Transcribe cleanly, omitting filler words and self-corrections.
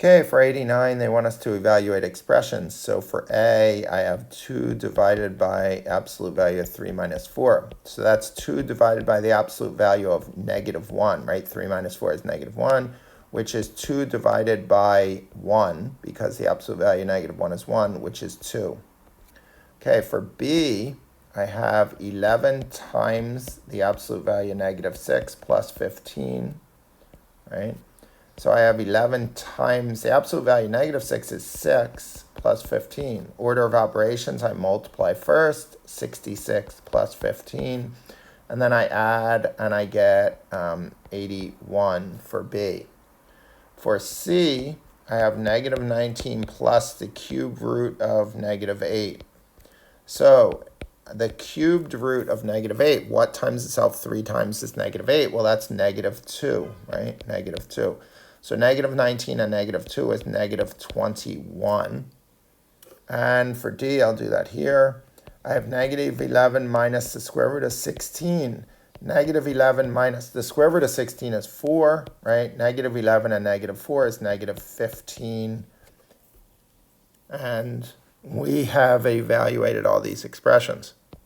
Okay, for 89, they want us to evaluate expressions. So for A, I have 2 divided by absolute value of 3 minus 4. So that's 2 divided by the absolute value of -1, right? 3 minus 4 is -1, which is 2 divided by 1, because the absolute value of -1 is 1, which is 2. Okay, for B, I have 11 times the absolute value of -6 plus 15, right? So I have 11 times the absolute value, -6 is 6 plus 15. Order of operations, I multiply first, 66 plus 15. And then I add and I get 81 for B. For C, I have -19 plus the cube root of -8. So the cubed root of -8, what times itself 3 times is -8? Well, that's -2, right? -2. So -19 and -2 is -21. And for D, I'll do that here. I have -11 minus the square root of 16. -11 minus the square root of 16 is 4, right? -11 and -4 is -15. And we have evaluated all these expressions.